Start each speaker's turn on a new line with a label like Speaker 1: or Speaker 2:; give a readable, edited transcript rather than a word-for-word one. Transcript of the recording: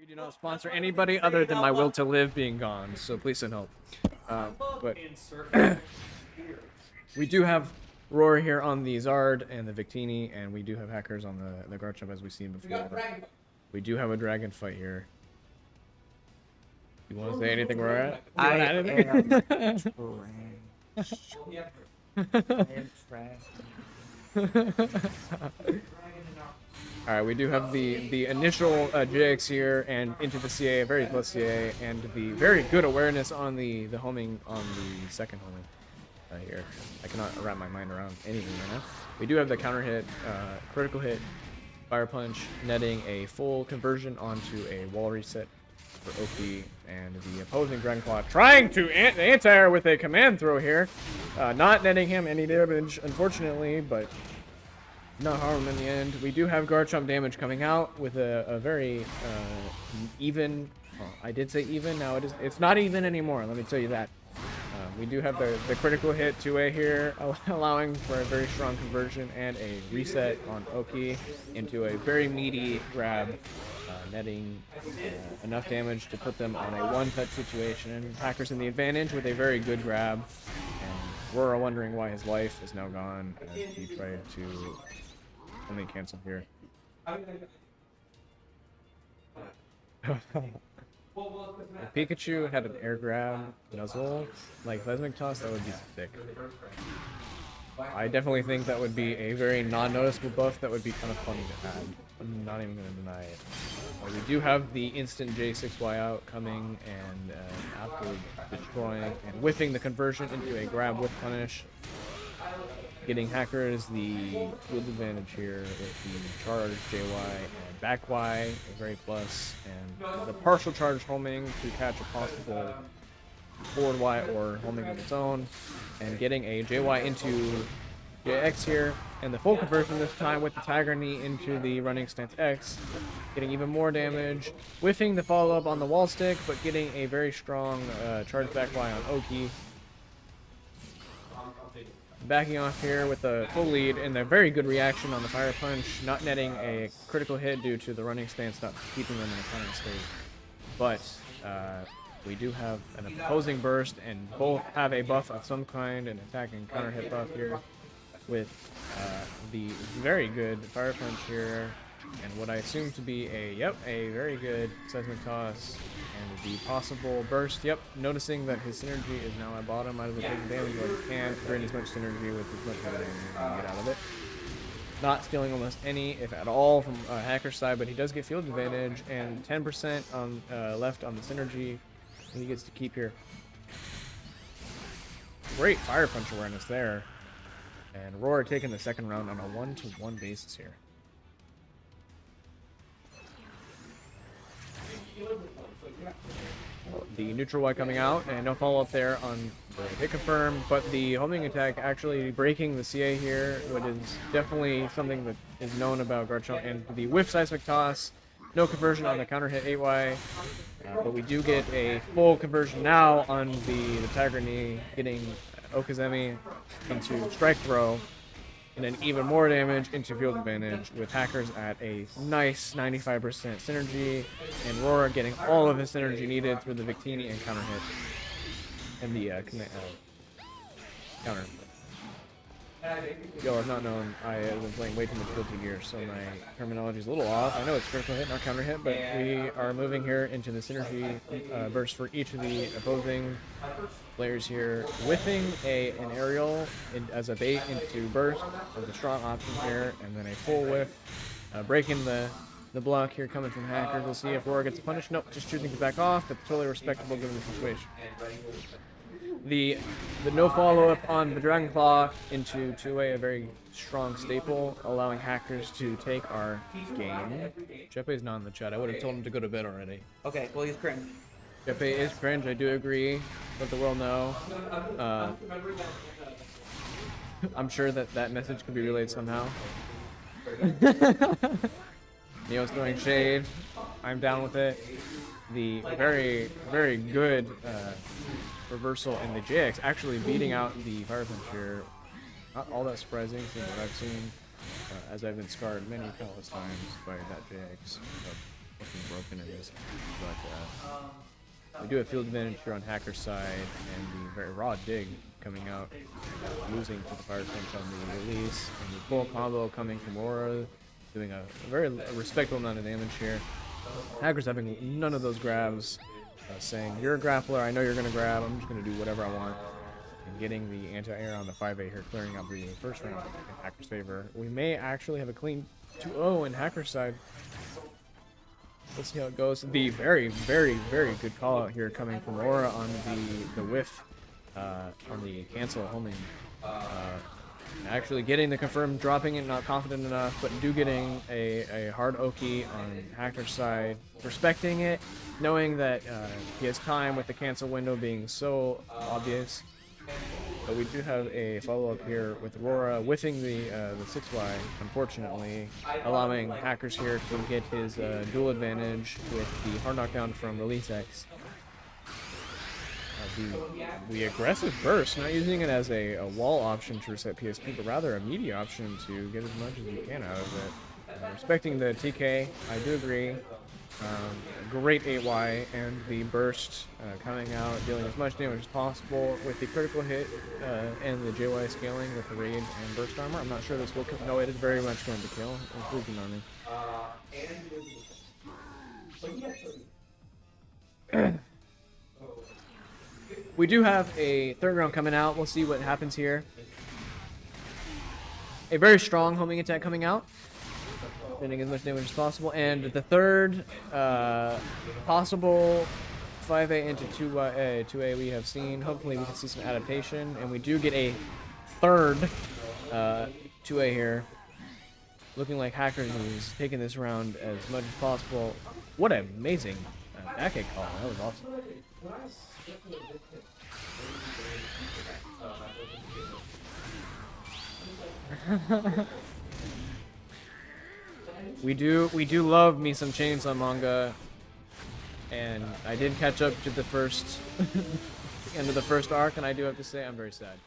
Speaker 1: We do not sponsor anybody other than my will to live being gone, so please send help. But we do have Roar here on the Zard and the Victini, and we do have Hackerz on the Garchomp as we've seen before. We do have a dragon fight here. You want to say anything, Roar?
Speaker 2: I am
Speaker 1: Alright, we do have the initial JX here and into the CA, very close CA, and the very good awareness on the homing on the second homing here. I cannot wrap my mind around anything right now. We do have the counter hit, critical hit, fire punch, netting a full conversion onto a wall reset for OP, and the opposing Dragonclaw trying to anti-air with a command throw here. Not netting him any damage, unfortunately, but not harm him in the end. We do have Garchomp damage coming out with a very even. Well, I did say even. Now it's not even anymore. Let me tell you that. We do have the critical hit 2A here, allowing for a very strong conversion and a reset on Oki into a very meaty grab, netting enough damage to put them on a one-touch situation. Hackerz in the advantage with a very good grab, and Roar wondering why his life is now gone as he tried to only cancel here. If Pikachu had an air grab nuzzle like Lesmic Toss, that would be sick. I definitely think that would be a very non-noticeable buff that would be kind of funny to have. I'm not even going to deny it. We do have the instant J6Y out coming, and after destroying and whiffing the conversion into a grab with punish, getting Hackerz the field advantage here with the charge JY and back Y, a very plus, and the partial charge homing to catch a possible forward Y or homing of its own, and getting a JY into JX here, and the full conversion this time with the Tiger Knee into the running stance X, getting even more damage, whiffing the follow-up on the wall stick, but getting a very strong charge back Y on Oki. Backing off here with the full lead and a very good reaction on the fire punch, not netting a critical hit due to the running stance not keeping them in a counter state. But we do have an opposing burst, and both have a buff of some kind, an attack and counter hit buff here, with the very good fire punch here, and what I assume to be a very good seismic toss, and the possible burst. Noticing that his synergy is now at bottom, might as well take damage while he can, drain as much synergy with as much damage as he can get out of it. Not stealing almost any, if at all, from Hacker's side, but he does get field advantage, and 10% on left on the synergy, and he gets to keep here. Great fire punch awareness there. And Roar taking the second round on a 1-to-1 basis here. The neutral Y coming out, and no follow-up there on the hit confirm, but the homing attack actually breaking the CA here, which is definitely something that is known about Garchomp, and the whiff seismic toss, no conversion on the counter hit 8Y, but we do get a full conversion now on the Tiger Knee, getting Okazemi into strike throw, and then even more damage into field advantage with Hackerz at a nice 95% synergy, and Roar getting all of his synergy needed through the Victini and counter hit, and the counter. Yo, I've not known, I have been playing way too much Guilty Gear, so my terminology is a little off. I know it's critical hit, not counter hit, but we are moving here into the synergy burst for each of the opposing players here, whiffing an aerial as a bait into burst as a strong option here, and then a full whiff, breaking the block here coming from Hackerz. We'll see if Roar gets punished. Nope, just choosing to back off, but totally respectable given the situation. The no follow-up on the Dragonclaw into 2A, a very strong staple, allowing Hackerz to take our game. Jepe's not in the chat. I would have told him to go to bed already.
Speaker 2: okay. Well, he's cringe.
Speaker 1: Jepe is cringe, I do agree. Let the world know. I'm sure that message could be relayed somehow. Neo's throwing shade. I'm down with it. The very, very good reversal in the JX actually beating out the fire punch here. Not all that surprising from what I've seen, as I've been scarred many countless times by that JX. But looking broken in this. But we do have field advantage here on Hacker's side, and the very raw dig coming out, losing to the fire punch on the release, and the full combo coming from RoaraG, doing a very respectable amount of damage here. Hackerz having none of those grabs, saying, you're a grappler, I know you're going to grab, I'm just going to do whatever I want. And getting the anti-air on the 5A here, clearing out the first round in Hacker's favor. We may actually have a clean 2-0 in Hacker's side. Let's see how it goes. The very, very, very good call out here coming from RoaraG on the whiff on the cancel homing. Actually getting the confirm, dropping it, not confident enough, but getting a hard Oki on Hacker's side, respecting it, knowing that he has time with the cancel window being so obvious. But we do have a follow-up here with RoaraG whiffing the 6Y, unfortunately, allowing Hackerz here to get his dual advantage with the hard knockdown from Release X. The aggressive burst, not using it as a wall option to reset PSP, but rather a media option to get as much as you can out of it. Respecting the TK, I do agree. Great 8Y and the burst coming out, dealing as much damage as possible with the critical hit and the JY scaling with the raid and burst armor. I'm not sure this will kill. No, it is very much going to kill. Including on me. We do have a third round coming out. We'll see what happens here. A very strong homing attack coming out, spending as much damage as possible. And the third possible 5A into 2A we have seen. Hopefully we can see some adaptation. And we do get a third 2A here. Looking like Hackerz is taking this round as much as possible. What an amazing back egg call. That was awesome. we do love me some Chainsaw manga, and I did catch up to the first end of the first arc, and I do have to say I'm very sad.